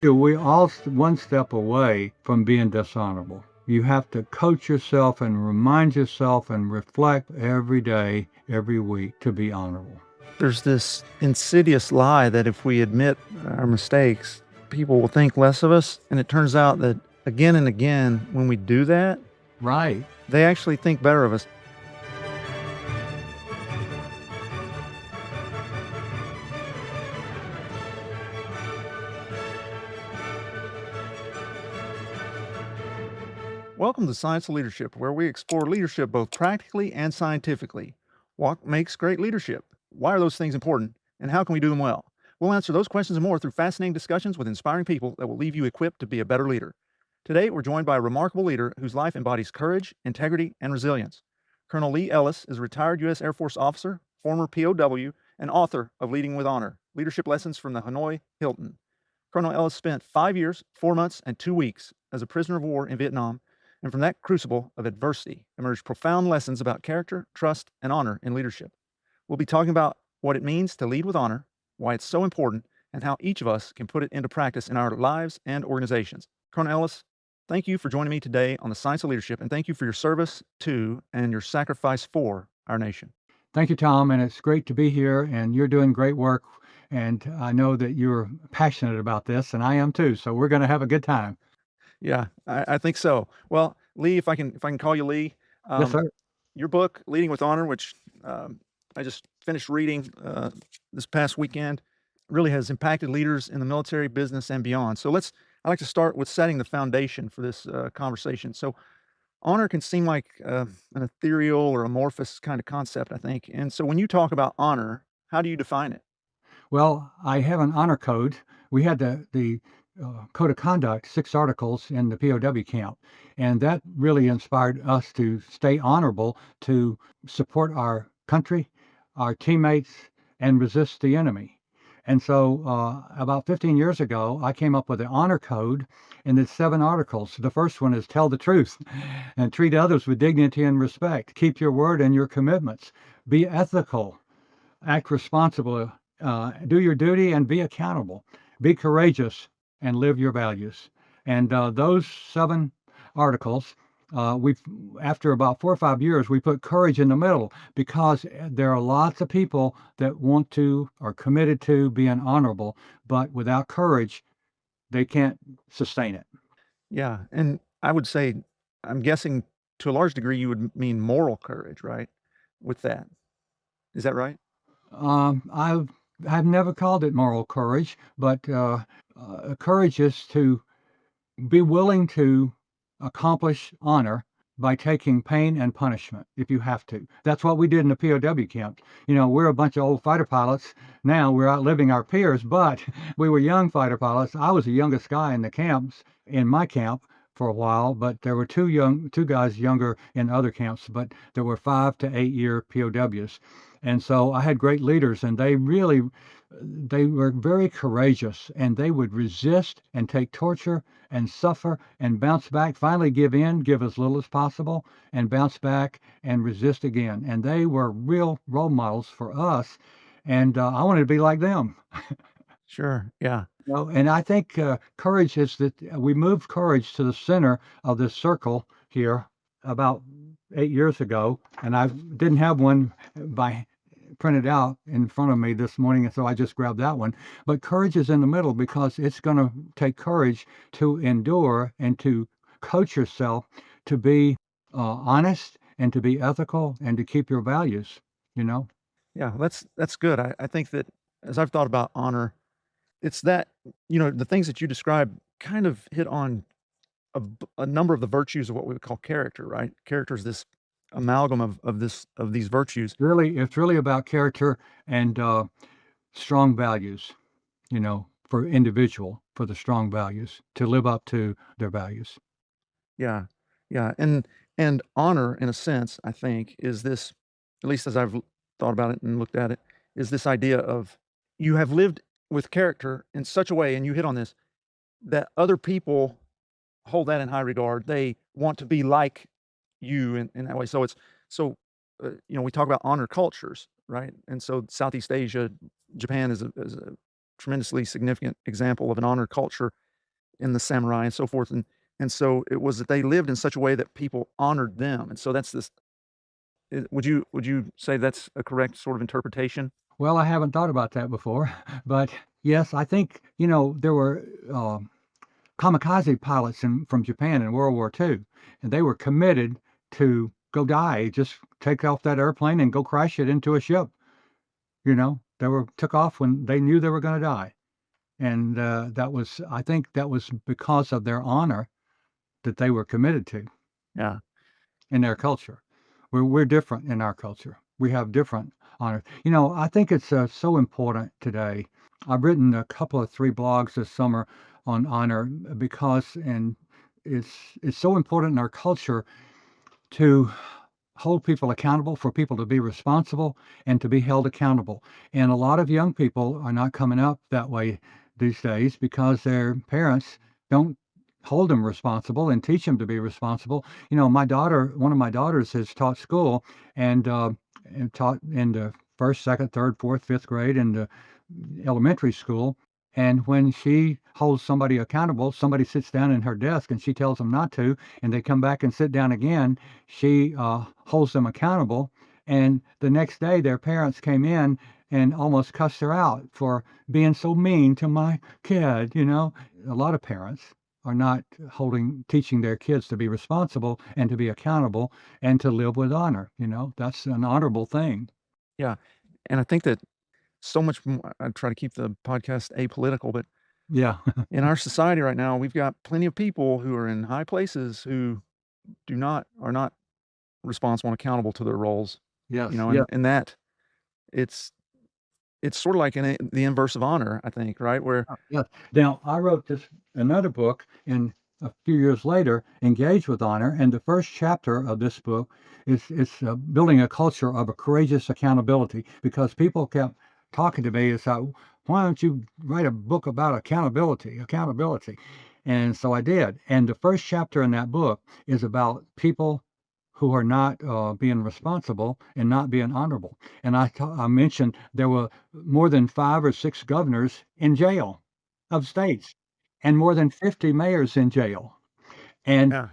We all one step away from being dishonorable. You have to coach yourself and remind yourself and reflect every day, every week to be honorable. There's this insidious lie that if we admit our mistakes, people will think less of us. And it turns out that again and again, when we do that, Right. they actually think better of us. Welcome to Science of Leadership, where we explore leadership both practically and scientifically. What makes great leadership? Why are those things important? And how can we do them well? We'll answer those questions and more through fascinating discussions with inspiring people that will leave you equipped to be a better leader. Today, we're joined by a remarkable leader whose life embodies courage, integrity, and resilience. Colonel Lee Ellis is a retired U.S. Air Force officer, former POW, and author of Leading with Honor, Leadership Lessons from the Hanoi Hilton. Colonel Ellis spent 5 years, 4 months, and 2 weeks as a prisoner of war in Vietnam, and from that crucible of adversity emerged profound lessons about character, trust, and honor in leadership. We'll be talking about what it means to lead with honor, why it's so important, and how each of us can put it into practice in our lives and organizations. Colonel Ellis, thank you for joining me today on the Science of Leadership, and thank you for your service to and your sacrifice for our nation. Thank you, Tom, and it's great to be here, and you're doing great work. And I know that you're passionate about this, and I am too. So we're going to have a good time. Yeah, I think so. Well, Lee, if I can call you Lee, Yes, um, sir. your book, Leading with Honor, which I just finished reading this past weekend, really has impacted leaders in the military, business, and beyond. So I'd like to start with setting the foundation for this conversation. So honor can seem like an ethereal or amorphous kind of concept, I think. And so when you talk about honor, how do you define it? Well, I have an honor code. We had the code of conduct, 6 articles in the POW camp, and that really inspired us to stay honorable, to support our country, our teammates, and resist the enemy. And so, about 15 years ago, I came up with an honor code, and it's 7 articles. The first one is tell the truth and treat others with dignity and respect. Keep your word and your commitments. Be ethical, act responsibly, do your duty and be accountable. Be courageous and live your values. And those 7 articles, we've after about 4 or 5 years, we put courage in the middle because there are lots of people that want to or committed to being honorable, but without courage, they can't sustain it. Yeah, and I would say, I'm guessing to a large degree you would mean moral courage, right? With that. Is that right? I've never called it moral courage, but courage is to be willing to accomplish honor by taking pain and punishment if you have to. That's what we did in the POW camp. We're a bunch of old fighter pilots. Now we're outliving our peers, but we were young fighter pilots. I was the youngest guy in the camps, in my camp for a while, but there were two guys younger in other camps, but there were 5 to 8 year POWs. And so I had great leaders, and they were very courageous, and they would resist and take torture and suffer and bounce back, finally give in, give as little as possible, and bounce back and resist again. And they were real role models for us. And I wanted to be like them. Sure. Yeah. And I think courage is that we moved courage to the center of this circle here about 8 years ago. And I didn't have one by printed out in front of me this morning, and so I just grabbed that one. But courage is in the middle because it's going to take courage to endure and to coach yourself to be honest and to be ethical and to keep your values, you know? Yeah. That's good. I think that as I've thought about honor, it's that, the things that you described kind of hit on a number of the virtues of what we would call character, right? Character is this amalgam of these virtues. It's really about character and strong values, for individual, for the strong values, to live up to their values. Yeah. Yeah. And honor, in a sense, I think, is this, at least as I've thought about it and looked at it, is this idea of you have lived with character in such a way, and you hit on this, that other people hold that in high regard. They want to be like you in that way. So we talk about honor cultures, right? And so Southeast Asia, Japan is a tremendously significant example of an honor culture. and the samurai and so forth, and so it was that they lived in such a way that people honored them, and so that's this. Would you say that's a correct sort of interpretation? Well, I haven't thought about that before, but yes, I think, there were kamikaze pilots from Japan in World War II, and they were committed to go die, just take off that airplane and go crash it into a ship. They were took off when they knew they were going to die, and I think that was because of their honor that they were committed to Yeah. in their culture. We're different in our culture. We have different honors. I think it's so important today. I've written a couple of 3 blogs this summer on honor because and it's so important in our culture to hold people accountable, for people to be responsible and to be held accountable. And a lot of young people are not coming up that way these days because their parents don't hold them responsible and teach them to be responsible. One of my daughters has taught school and taught in the first, second, third, fourth, fifth grade in the elementary school. And when she holds somebody accountable, somebody sits down in her desk and she tells them not to, and they come back and sit down again, she holds them accountable. And the next day, their parents came in and almost cussed her out for being so mean to my kid. A lot of parents are not teaching their kids to be responsible and to be accountable and to live with honor. That's an honorable thing. Yeah, and I think that so much more. I try to keep the podcast apolitical, but Yeah. in our society right now, we've got plenty of people who are in high places who are not responsible and accountable to their roles, Yes. and Yeah. that it's sort of like the inverse of honor, I think, right? Where Yes. Now, I wrote another book in a few years later, Engage with Honor, and the first chapter of this book is building a culture of a courageous accountability because people kept talking to me. It's like, why don't you write a book about accountability? Accountability. And so I did. And the first chapter in that book is about people who are not being responsible and not being honorable. And I mentioned there were more than 5 or 6 governors in jail of states and more than 50 mayors in jail. And yeah,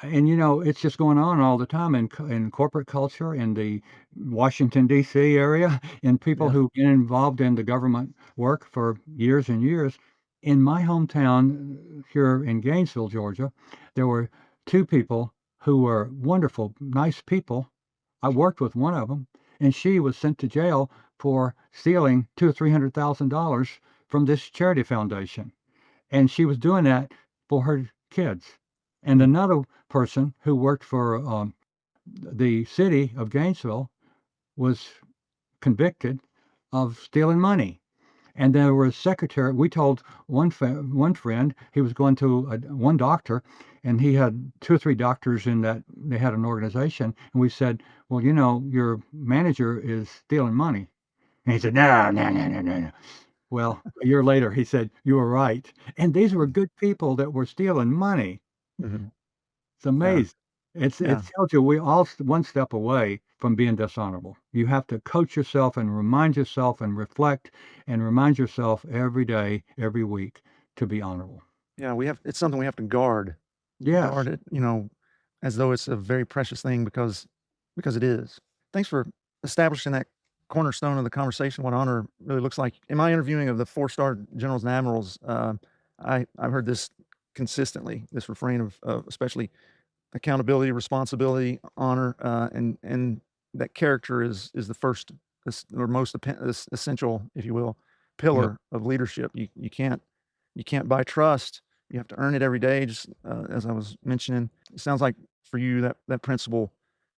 it's just going on all the time in corporate culture, in the Washington, D.C. area, and people yeah, who've been involved in the government work for years and years. In my hometown here in Gainesville, Georgia, there were 2 people who were wonderful, nice people. I worked with one of them, and she was sent to jail for stealing 2 or $300,000 from this charity foundation, and she was doing that for her kids. And mm, another person who worked for the city of Gainesville was convicted of stealing money. And there was secretary. We told one friend he was going to one doctor, and he had 2 or 3 doctors in that they had an organization. And we said, "Well, your manager is stealing money." And he said, "No, no, no, no, no, no." Well, a year later, he said, "You were right." And these were good people that were stealing money. mhm, It's yeah, amazing. It yeah, tells you we all one step away from being dishonorable. You have to coach yourself and remind yourself and reflect and remind yourself every day, every week to be honorable. yeah. It's something we have to guard Yes. it, as though it's a very precious thing because it is. Thanks for establishing that cornerstone of the conversation, what honor really looks like. In my interviewing of the 4-star generals and admirals, I've heard this consistently, this refrain of especially accountability, responsibility, honor, and that character is the first or most essential, if you will, Yep. pillar of leadership. You can't buy trust. You have to earn it every day. Just as I was mentioning, it sounds like for you that principle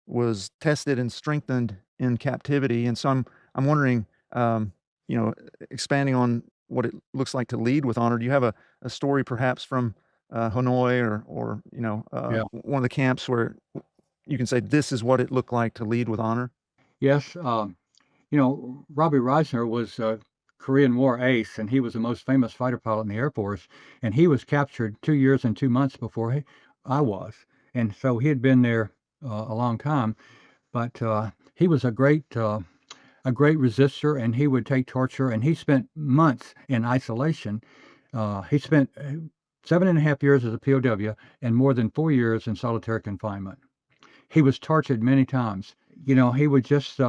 was tested and strengthened in captivity. And so I'm wondering, you know, expanding on what it looks like to lead with honor. Do you have a story perhaps from Hanoi or Yeah. one of the camps where you can say this is what it looked like to lead with honor? Yes. Robbie Reisner was a Korean War ace, and he was the most famous fighter pilot in the Air Force. And he was captured 2 years and 2 months before I was. And so he had been there a long time. But he was a great resistor, and he would take torture. And he spent months in isolation. He spent 7.5 years as a POW and more than 4 years in solitary confinement. He was tortured many times. He would just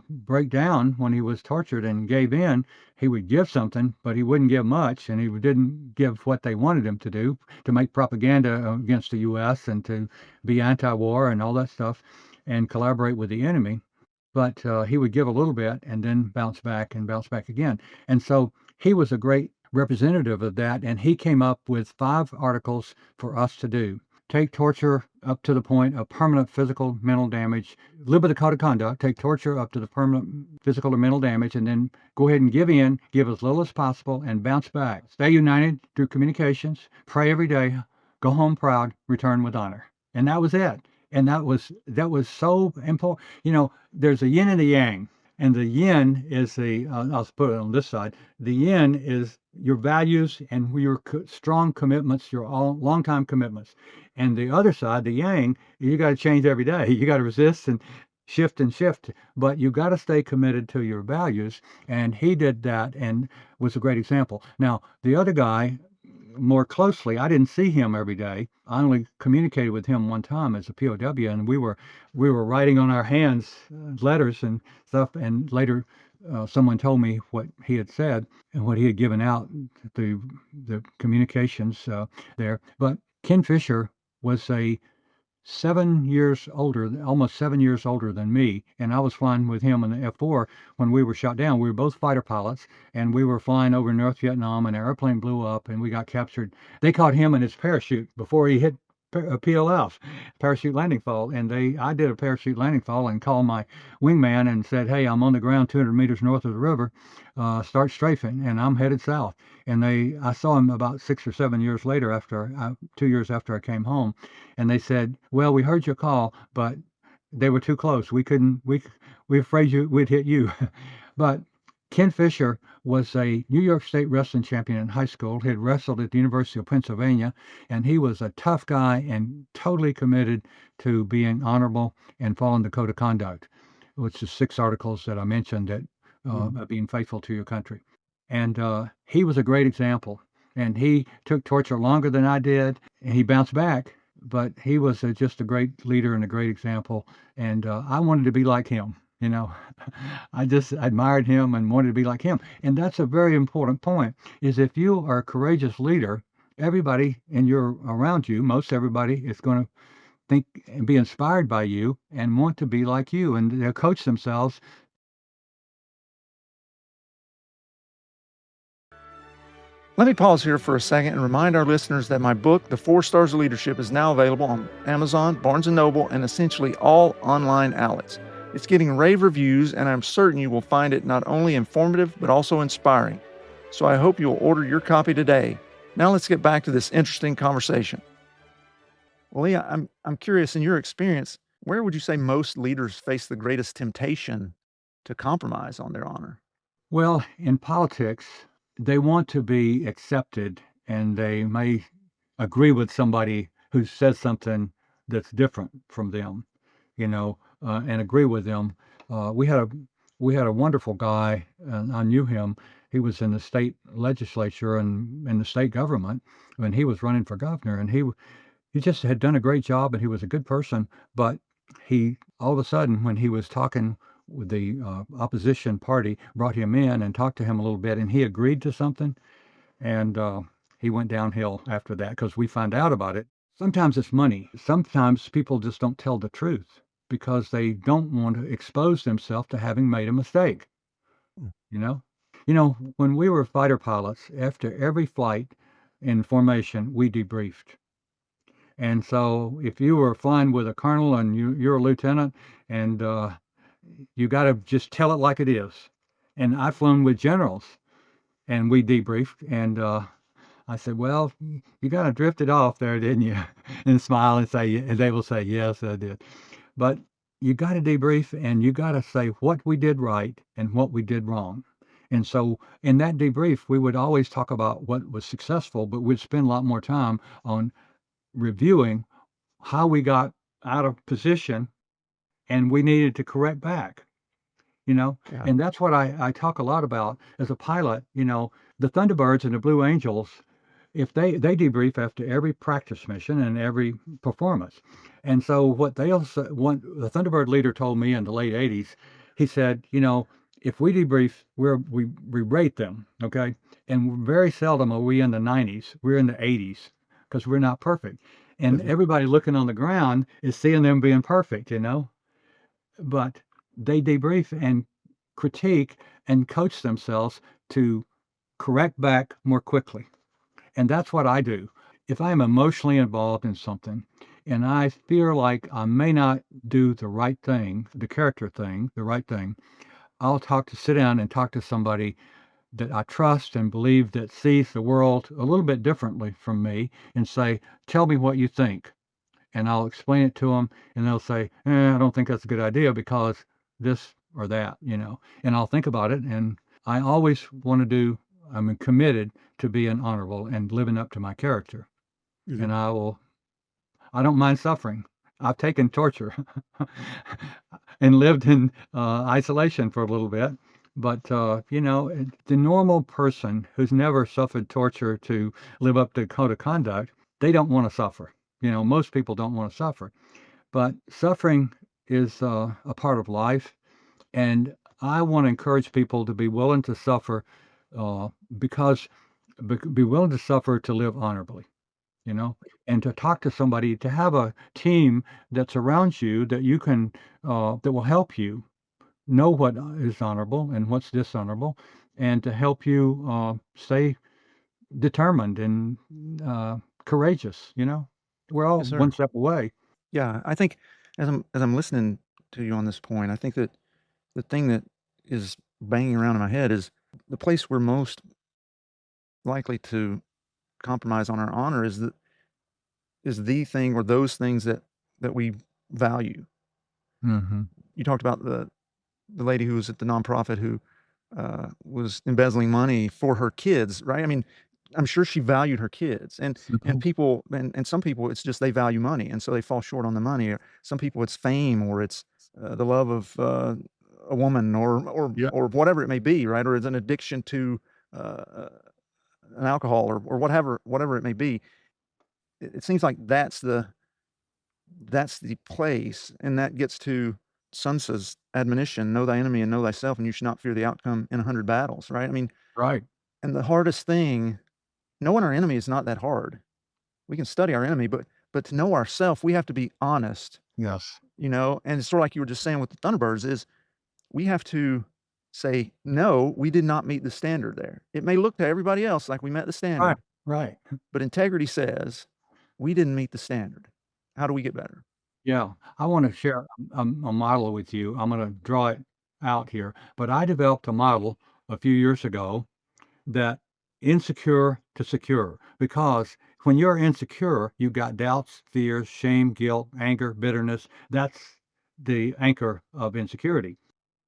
break down when he was tortured and gave in. He would give something, but he wouldn't give much, and he didn't give what they wanted him to do, to make propaganda against the U.S. and to be anti-war and all that stuff and collaborate with the enemy. But he would give a little bit and then bounce back and bounce back again. And so he was a great representative of that, and he came up with 5 articles for us to do. Take torture up to the point of permanent physical, mental damage. Live by the code of conduct. Take torture up to the permanent physical or mental damage, and then go ahead and give in, give as little as possible, and bounce back. Stay united through communications. Pray every day. Go home proud. Return with honor. And that was it. And that was so important. There's a yin and a yang. And the yin is I'll put it on this side. The yin is your values and your strong commitments, your long-time commitments. And the other side, the yang, you got to change every day. You got to resist and shift, but you got to stay committed to your values. And he did that and was a great example. Now, the other guy, more closely, I didn't see him every day. I only communicated with him one time as a POW, and we were writing on our hands letters and stuff. And later, someone told me what he had said and what he had given out, the communications there. But Ken Fisher was almost 7 years older than me, and I was flying with him in the F-4 when we were shot down. We were both fighter pilots, and we were flying over North Vietnam, and an airplane blew up, and we got captured. They caught him in his parachute before he hit PLF, parachute landing fall, and I did a parachute landing fall and called my wingman and said, "Hey, I'm on the ground 200 meters north of the river. Start strafing, and I'm headed south." And I saw him about 6 or 7 years later, 2 years after I came home, and they said, "Well, we heard your call, but they were too close. We couldn't. We afraid we'd hit you." But Ken Fisher was a New York State wrestling champion in high school. He had wrestled at the University of Pennsylvania, and he was a tough guy and totally committed to being honorable and following the code of conduct, which is 6 articles that I mentioned, that of being faithful to your country. And he was a great example. And he took torture longer than I did, and he bounced back. But he was just a great leader and a great example. And I wanted to be like him. I just admired him and wanted to be like him. And that's a very important point, is if you are a courageous leader, everybody around you, most everybody, is going to think and be inspired by you and want to be like you, and they'll coach themselves. Let me pause here for a second and remind our listeners that my book, The 4 Stars of Leadership, is now available on Amazon, Barnes & Noble, and essentially all online outlets. It's getting rave reviews, and I'm certain you will find it not only informative, but also inspiring. So I hope you'll order your copy today. Now let's get back to this interesting conversation. Well, Lee, I'm curious, in your experience, where would you say most leaders face the greatest temptation to compromise on their honor? Well, in politics, they want to be accepted, and they may agree with somebody who says something that's different from them, and agree with them. We had a wonderful guy, and I knew him. He was in the state legislature and in the state government when he was running for governor, and he just had done a great job, and he was a good person. But he, all of a sudden, when he was talking with the opposition party, brought him in and talked to him a little bit, and he agreed to something, and he went downhill after that because we found out about it. Sometimes it's money. Sometimes people just don't tell the truth because they don't want to expose themselves to having made a mistake. You know, when we were fighter pilots, after every flight in formation, we debriefed. And so if you were flying with a colonel and you're a lieutenant, and you got to just tell it like it is. And I've flown with generals, and we debriefed, and I said, "Well, you kind of drifted off there, didn't you?" And smile and say, and they will say, "Yes, I did." But you got to debrief, and you got to say what we did right and what we did wrong. And so in that debrief, we would always talk about what was successful, but we'd spend a lot more time on reviewing how we got out of position and we needed to correct back. Yeah. And that's what I talk a lot about as a pilot. The Thunderbirds and the Blue Angels, if they debrief after every practice mission and every performance. And so what they'll say, one the Thunderbird leader told me in the late '80s, he said, if we debrief, we rate them, okay, and very seldom are we in the 90s. We're in the 80s because we're not perfect, and Mhm. everybody looking on the ground is seeing them being perfect. But they debrief and critique and coach themselves to correct back more quickly. And that's what I do. If I am emotionally involved in something and I feel like I may not do the right thing, the character thing, the right thing, I'll sit down and talk to somebody that I trust and believe that sees the world a little bit differently from me and say, tell me what you think. And I'll explain it to them and they'll say, I don't think that's a good idea because this or that. And I'll think about it. And I always want to I'm committed to being honorable and living up to my character. Mhm. And I don't mind suffering. I've taken torture and lived in isolation for a little bit. But, the normal person who's never suffered torture to live up to code of conduct, they don't want to suffer. Most people don't want to suffer. But suffering is a part of life. And I want to encourage people to be willing to suffer uh, because be willing to suffer to live honorably, you know, and to talk to somebody, to have a team that's around you that you can, that will help you know what is honorable and what's dishonorable, and to help you stay determined and courageous. We're all Yes, one sir. step away. Yeah, I think as I'm listening to you on this point, I think that the thing that is banging around in my head is the place we're most likely to compromise on our honor is the thing or those things that we value. Hmm. You talked about the lady who was at the nonprofit who was embezzling money for her kids, right? I mean, I'm sure she valued her kids, and Simple. people and some people it's just they value money, and so they fall short on the money. Or some people it's fame, or it's the love of a woman, Yeah. or whatever it may be, right? Or it's an addiction to uh, uh, an alcohol, or whatever it may be. It seems like that's the place, and that gets to Sun admonition, "Know thy enemy and know thyself, and you should not fear the outcome in 100 battles," right? I mean, Right. and the hardest thing knowing our enemy is not that hard. We can study our enemy, but to know ourself, we have to be honest, Yes. and it's sort of like you were just saying with the Thunderbirds is we have to say, "No, we did not meet the standard there." It may look to everybody else like we met the Right. standard, Right. but integrity says, "We didn't meet the standard. How do we get better?" Yeah, I want to share a model with you. I'm going to draw it out here, but I developed a model a few years ago that insecure to secure, because when you're insecure, you've got doubts, fears, shame, guilt, anger, bitterness. That's the anchor of insecurity.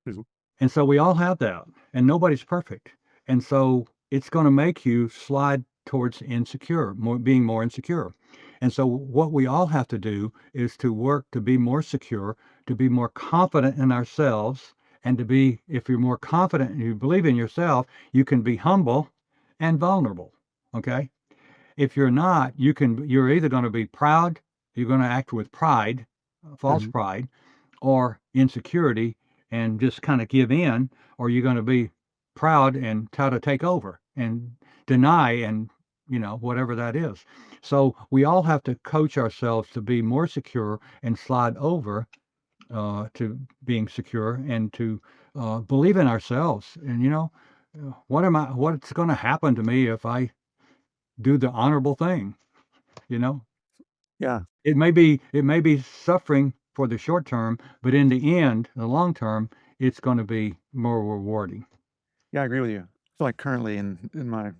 Mhm. And so we all have that, and nobody's perfect. And so it's going to make you slide towards being more insecure. And so what we all have to do is to work to be more secure, to be more confident in ourselves, and if you're more confident and you believe in yourself, you can be humble and vulnerable. Okay? If you're not, you're either going to be proud, you're going to act with pride, false Mhm. pride, or insecurity and just kind of give in, or you're going to be proud and try to take over and deny and whatever that is. So we all have to coach ourselves to be more secure and slide over to being secure and to believe in ourselves. And what's going to happen to me if I do the honorable thing? You know, Yeah. it may be suffering for the short term, but in the end, the long term, it's going to be more rewarding. Yeah, I agree with you. I feel like currently in my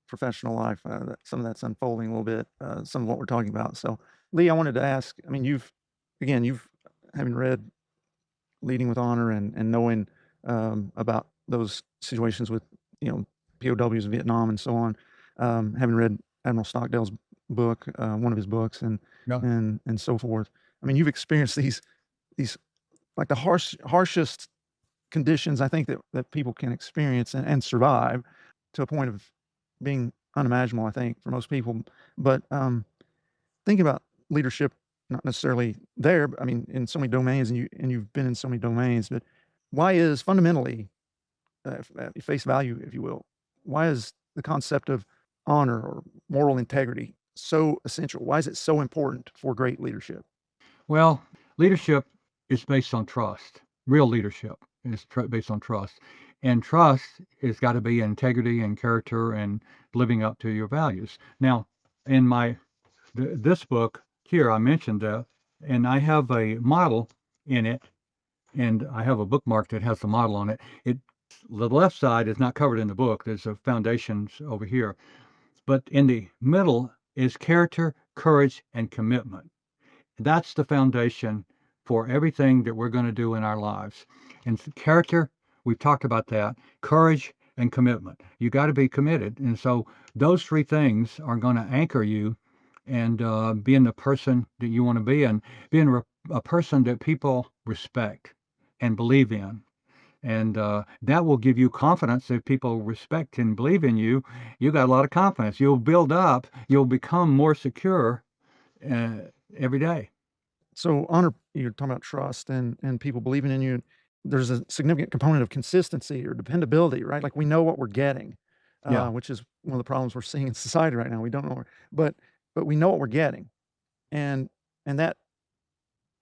professional life, that some of that's unfolding a little bit, some of what we're talking about. So, Lee, I wanted to ask, I mean, you've having read Leading with Honor and knowing, about those situations with, you know, POWs in Vietnam and so on, having read Admiral Stockdale's book, one of his books Yeah. and so forth. I mean, you've experienced these like the harshest conditions I think that people can experience and survive to a point of being unimaginable, I think, for most people. But thinking about leadership, not necessarily there, but I mean, in so many domains, and you've been in so many domains. But why is fundamentally, at face value, if you will, why is the concept of honor or moral integrity so essential? Why is it so important for great leadership? Well, leadership is based on trust. Real leadership is based on trust. And trust has got to be integrity and character and living up to your values. Now, in this book here, I mentioned that, and I have a model in it, and I have a bookmark that has the model on it. The left side is not covered in the book. There's a foundations over here, but in the middle is character, courage, and commitment. That's the foundation for everything that we're going to do in our lives. And character, we've talked about that. Courage and commitment. You got to be committed. And so those three things are going to anchor you and being the person that you want to be and being a person that people respect and believe in. And that will give you confidence. If people respect and believe in you, you got a lot of confidence. You'll build up, you'll become more secure uh, every day. So honor, you're talking about trust and people believing in you. There's a significant component of consistency or dependability, right? Like we know what we're getting, Yeah. which is one of the problems we're seeing in society right now. We don't know, but we know what we're getting, and that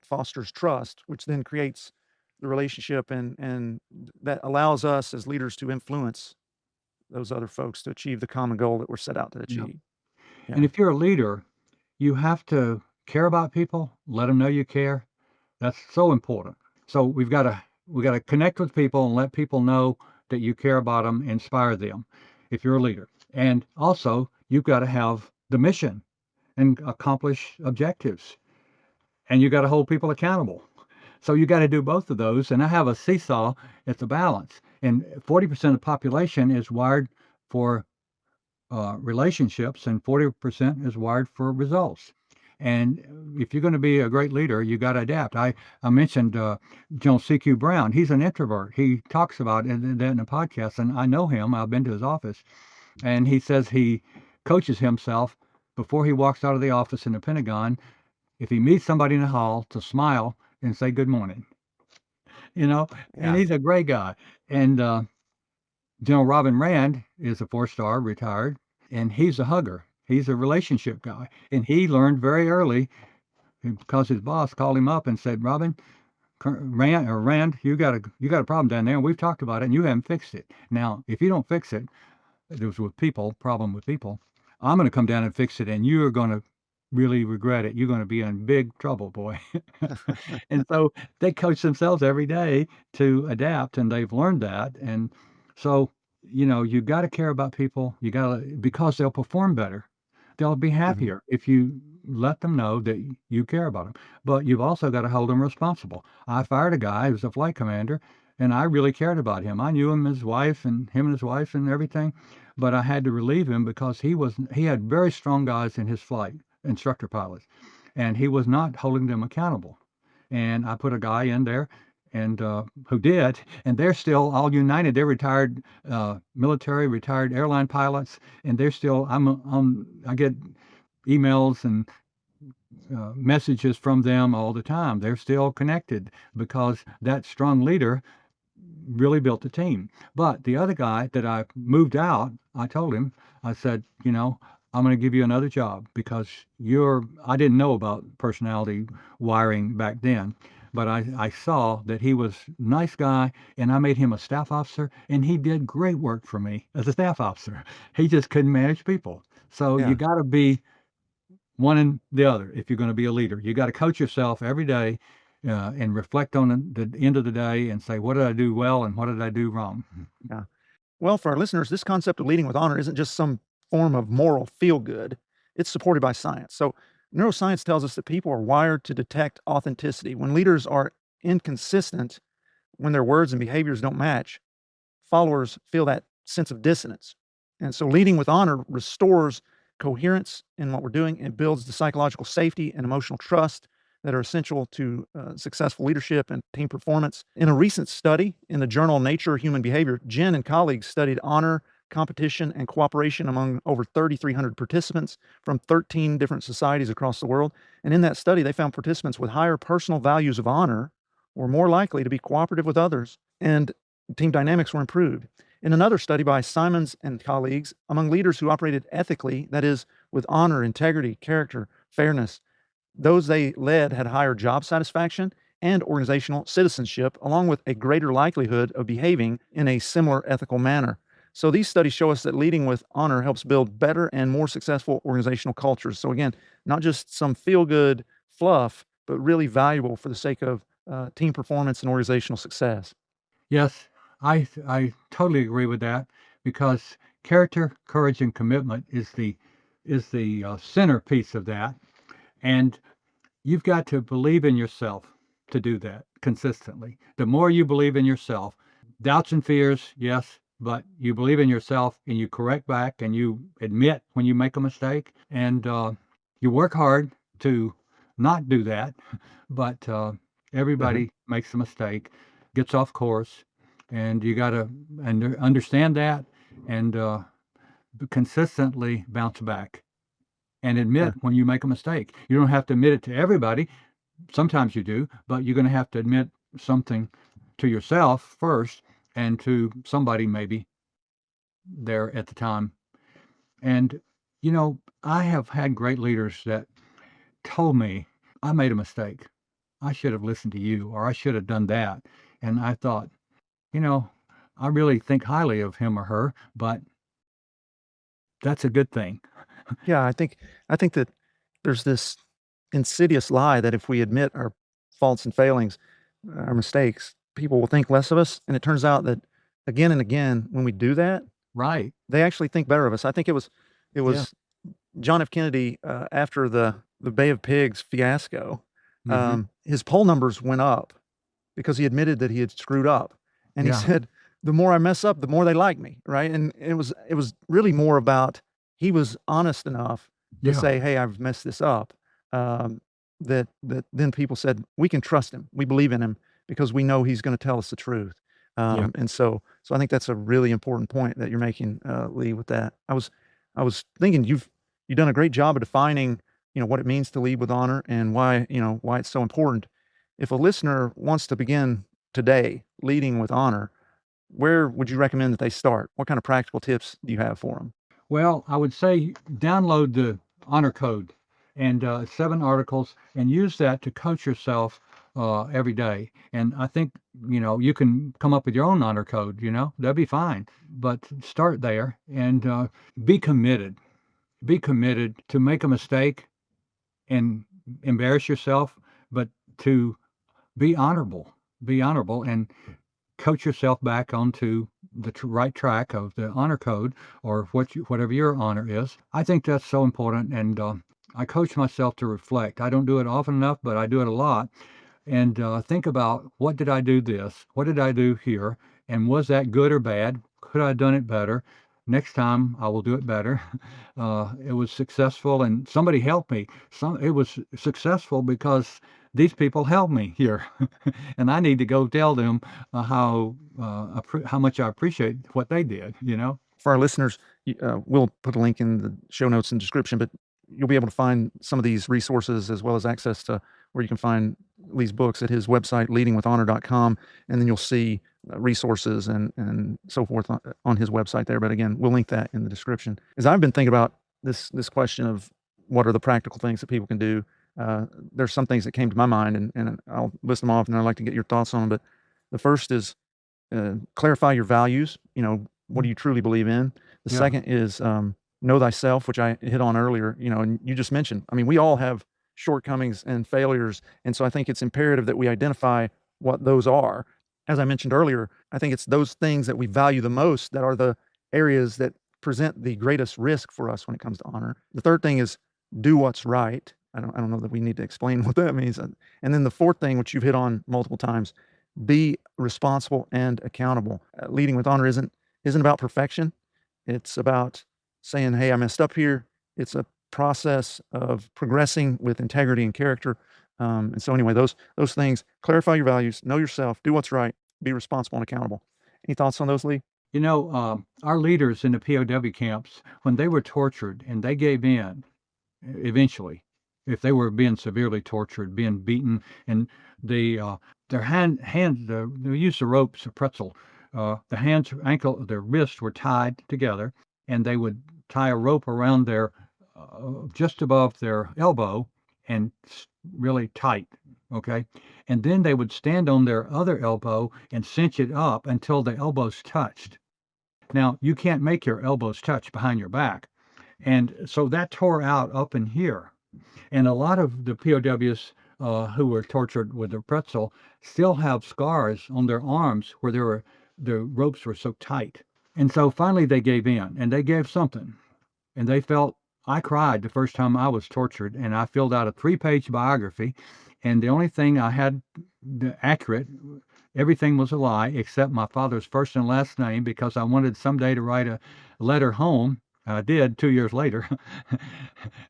fosters trust, which then creates the relationship, and that allows us as leaders to influence those other folks to achieve the common goal that we're set out to Yeah. achieve. And Yeah. if you're a leader, you have to care about people, let them know you care. That's so important. So we got to connect with people and let people know that you care about them, inspire them if you're a leader. And also, you've got to have the mission and accomplish objectives. And you got to hold people accountable. So you got to do both of those. And I have a seesaw. It's a balance. And 40% of the population is wired for relationships, and 40% is wired for results. And if you're going to be a great leader, you got to adapt. I mentioned C.Q. Brown. He's an introvert. He talks about that in a podcast, and I know him. I've been to his office, and he says he coaches himself before he walks out of the office in the Pentagon. If he meets somebody in the hall, to smile and say good morning. And Yeah. he's a great guy. And General Robin Rand is a 4-star retired, and he's a hugger. He's a relationship guy, and he learned very early because his boss called him up and said, "Robin, Rand, you got a problem down there, and we've talked about it, and you haven't fixed it. Now, if you don't fix it, it was with people, problem with people. I'm going to come down and fix it, and you're going to really regret it. You're going to be in big trouble, boy." And so they coach themselves every day to adapt, and they've learned that. And so, you got to care about people. You got to, because they'll perform better. They'll be Mhm. happier if you let them know that you care about them. But you've also got to hold them responsible. I fired a guy who was a flight commander, and I really cared about him. I knew him, his wife, and him and his wife, and everything. But I had to relieve him because he had very strong guys in his flight, instructor pilots, and he was not holding them accountable. And I put a guy in there and who did, and they're still all united. They're retired military, retired airline pilots, and they're still. I get emails and messages from them all the time. They're still connected because that strong leader really built the team. But the other guy that I moved out, I told him, I said, I'm going to give you another job because I didn't know about personality wiring back then, but I saw that he was a nice guy, and I made him a staff officer, and he did great work for me as a staff officer. He just couldn't manage people. So you Yeah. got to be one and the other if you're going to be a leader. You got to coach yourself every day and reflect on the end of the day and say, what did I do well and what did I do wrong? Yeah. Well, for our listeners, this concept of leading with honor isn't just some form of moral feel good. It's supported by science. So, neuroscience tells us that people are wired to detect authenticity. When leaders are inconsistent, when their words and behaviors don't match, followers feel that sense of dissonance. And so, leading with honor restores coherence in what we're doing and builds the psychological safety and emotional trust that are essential to successful leadership and team performance. In a recent study in the journal Nature Human Behavior, Jen and colleagues studied honor, competition and cooperation among over 3,300 participants from 13 different societies across the world. And in that study, they found participants with higher personal values of honor were more likely to be cooperative with others, and team dynamics were improved. In another study by Simons and colleagues, among leaders who operated ethically, that is, with honor, integrity, character, fairness, those they led had higher job satisfaction and organizational citizenship, along with a greater likelihood of behaving in a similar ethical manner. So these studies show us that leading with honor helps build better and more successful organizational cultures. So again, not just some feel-good fluff, but really valuable for the sake of team performance and organizational success. Yes, I totally agree with that, because character, courage, and commitment is the centerpiece of that. And you've got to believe in yourself to do that consistently. The more you believe in yourself, doubts and fears, yes, but you believe in yourself and you correct back and you admit when you make a mistake, and you work hard to not do that. But everybody makes a mistake, gets off course, and you got to understand that, and consistently bounce back and admit Sure. when you make a mistake. You don't have to admit it to everybody. Sometimes you do, but you're going to have to admit something to yourself first, and to somebody maybe there at the time. And, I have had great leaders that told me, I made a mistake. I should have listened to you, or I should have done that. And I thought, you know, I really think highly of him or her, but that's a good thing. Yeah, I think that there's this insidious lie that if we admit our faults and failings, our mistakes, people will think less of us. And it turns out that again and again, when we do that, Right. they actually think better of us. I think it Yeah. was John F. Kennedy after the Bay of Pigs fiasco. Hmm. His poll numbers went up because he admitted that he had screwed up, and he Yeah. said, "The more I mess up, the more they like me." Right, and it was really more about he was honest enough to Yeah. say, "Hey, I've messed this up." Um, that then people said, "We can trust him. We believe in him because we know he's going to tell us the truth." Yeah. And so I think that's a really important point that you're making, Lee. With that, I was thinking you've done a great job of defining what it means to lead with honor and why it's so important. If a listener wants to begin today leading with honor, where would you recommend that they start? What kind of practical tips do you have for them? Well, I would say download the honor code and 7 articles, and use that to coach yourself every day. And I think, you can come up with your own honor code, that'd be fine. But start there, and be committed. Be committed to make a mistake and embarrass yourself, but to be honorable. Be honorable, and coach yourself back onto the right track of the honor code, or whatever your honor is. I think that's so important, and I coach myself to reflect. I don't do it often enough, but I do it a lot, and think about, what did I do this? What did I do here? And was that good or bad? Could I have done it better? Next time I will do it better. It was successful, and somebody helped me. It was successful because these people helped me here, and I need to go tell them how much I appreciate what they did. For our listeners, we'll put a link in the show notes and description, but you'll be able to find some of these resources as well as access to where you can find Lee's books at his website, leadingwithhonor.com, and then you'll see resources and so forth on his website there. But again, we'll link that in the description. As I've been thinking about this question of what are the practical things that people can do, there's some things that came to my mind, and I'll list them off, and I'd like to get your thoughts on them. But the first is clarify your values. What do you truly believe in? The Yeah. second is know thyself, which I hit on earlier. And you just mentioned. I mean, we all have shortcomings and failures, and so I think it's imperative that we identify what those are. As I mentioned earlier, I think it's those things that we value the most that are the areas that present the greatest risk for us when it comes to honor. The third thing is do what's right. I don't know that we need to explain what that means. And then the fourth thing, which you've hit on multiple times, be responsible and accountable. Leading with honor isn't about perfection. It's about saying, "Hey, I messed up here." It's a process of progressing with integrity and character. And so, anyway, those things: clarify your values, know yourself, do what's right, be responsible and accountable. Any thoughts on those, Lee? Our leaders in the POW camps, when they were tortured and they gave in eventually, if they were being severely tortured, being beaten, and the their hands, they used the ropes, a pretzel, the hands, ankle, their wrists were tied together, and they would tie a rope around their just above their elbow and really tight. Okay, and then they would stand on their other elbow and cinch it up until the elbows touched. Now, you can't make your elbows touch behind your back. And so that tore out up in here. And a lot of the POWs who were tortured with the pretzel still have scars on their arms where the ropes were so tight. And so finally they gave in and they gave something. And they felt, I cried the first time I was tortured, and I filled out a 3-page biography. And the only thing I had accurate, everything was a lie except my father's first and last name, because I wanted someday to write a letter home. I did 2 years later,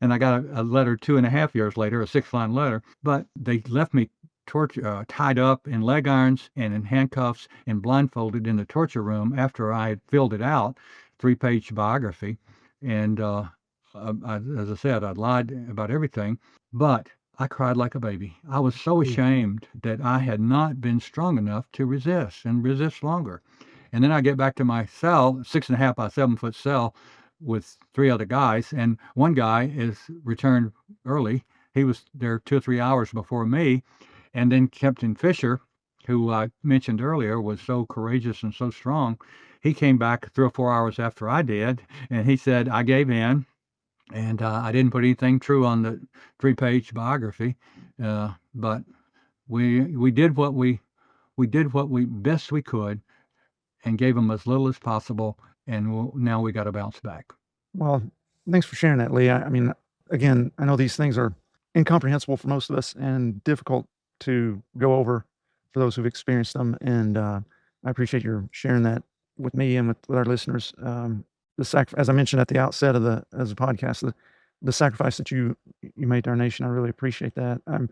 and I got a letter 2.5 years later, a 6-line letter. But they left me tied up in leg irons and in handcuffs and blindfolded in the torture room after I had filled it out, 3-page biography. And as I said, I lied about everything, but I cried like a baby. I was so ashamed that I had not been strong enough to resist and resist longer. And then I get back to my cell, 6.5 by 7 foot cell, with 3 other guys, and one guy is returned early. He was there 2 or 3 hours before me, and then Captain Fisher, who I mentioned earlier, was so courageous and so strong. He came back 3 or 4 hours after I did, and he said, I gave in, and I didn't put anything true on the 3-page biography, but we did what we best we could, and gave them as little as possible, and now we got to bounce back. Well, thanks for sharing that, Lee. I mean, again, I know these things are incomprehensible for most of us and difficult to go over for those who've experienced them. And I appreciate your sharing that with me and with our listeners. As I mentioned at the outset of the podcast, the sacrifice that you made to our nation, I really appreciate that. I'm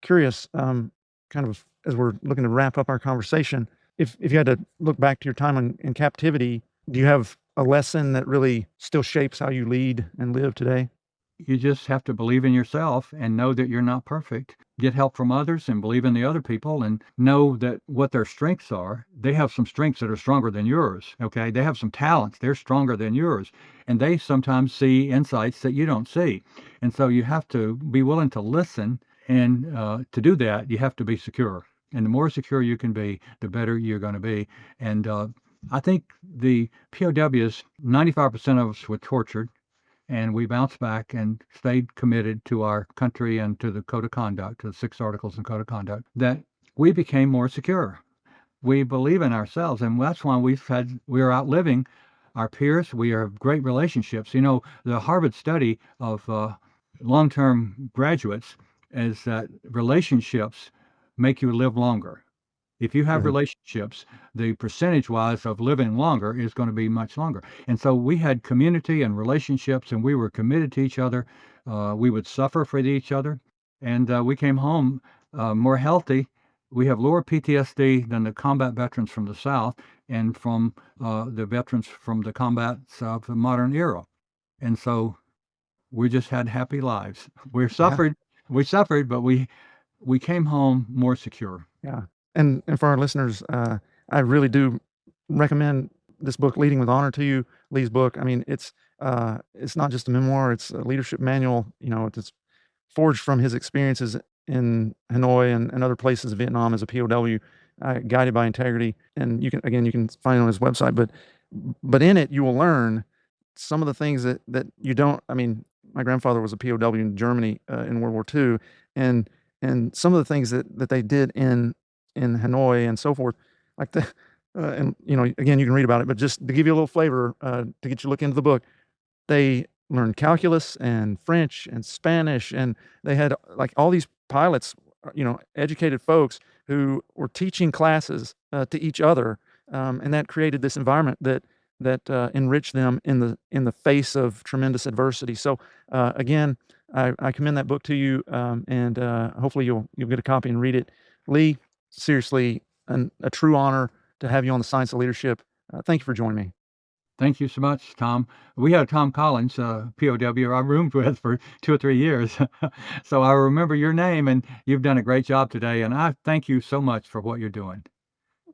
curious, kind of as we're looking to wrap up our conversation, if you had to look back to your time in captivity, do you have a lesson that really still shapes how you lead and live today? You just have to believe in yourself and know that you're not perfect. Get help from others and believe in the other people, and know that what their strengths are. They have some strengths that are stronger than yours. Okay. They have some talents. They're stronger than yours. And they sometimes see insights that you don't see. And so you have to be willing to listen. And to do that, you have to be secure. And the more secure you can be, the better you're going to be. And I think the POWs, 95% of us were tortured, and we bounced back and stayed committed to our country and to the code of conduct, to the 6 articles in code of conduct, that we became more secure. We believe in ourselves, and that's why we are outliving our peers. We have great relationships. The Harvard study of long-term graduates is that relationships make you live longer. If you have relationships, the percentage-wise of living longer is going to be much longer. And so we had community and relationships, and we were committed to each other. We would suffer for each other, and we came home more healthy. We have lower PTSD than the combat veterans from the South and from the veterans from the combats of the modern era. And so we just had happy lives. We suffered, but we came home more secure. Yeah. And for our listeners, I really do recommend this book, Leading with Honor, to you. Lee's book. I mean, it's not just a memoir; it's a leadership manual. It's forged from his experiences in Hanoi and other places of Vietnam as a POW, guided by integrity. And you can find it on his website. But in it, you will learn some of the things that you don't. I mean, my grandfather was a POW in Germany in World War II, and some of the things that they did in Hanoi and so forth, like and again, you can read about it, but just to give you a little flavor, to get you to look into the book, they learned calculus and French and Spanish, and they had like all these pilots, educated folks who were teaching classes to each other, and that created this environment that enriched them in the face of tremendous adversity. So again, I commend that book to you, and hopefully you'll get a copy and read it. Lee, seriously, a true honor to have you on the Science of Leadership. Thank you for joining me. Thank you so much, Tom. We had Tom Collins, POW, I roomed with for 2 or 3 years. So I remember your name, and you've done a great job today, and I thank you so much for what you're doing.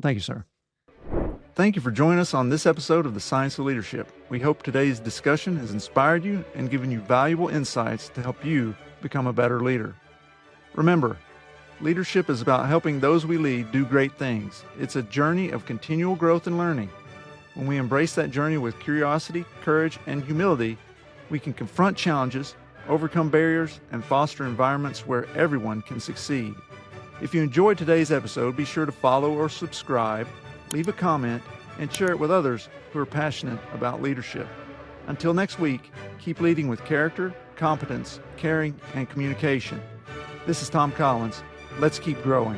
Thank you, sir. Thank you for joining us on this episode of The Science of Leadership. We hope today's discussion has inspired you and given you valuable insights to help you become a better leader. Remember, leadership is about helping those we lead do great things. It's a journey of continual growth and learning. When we embrace that journey with curiosity, courage, and humility, we can confront challenges, overcome barriers, and foster environments where everyone can succeed. If you enjoyed today's episode, be sure to follow or subscribe, leave a comment, and share it with others who are passionate about leadership. Until next week, keep leading with character, competence, caring, and communication. This is Tom Collins. Let's keep growing.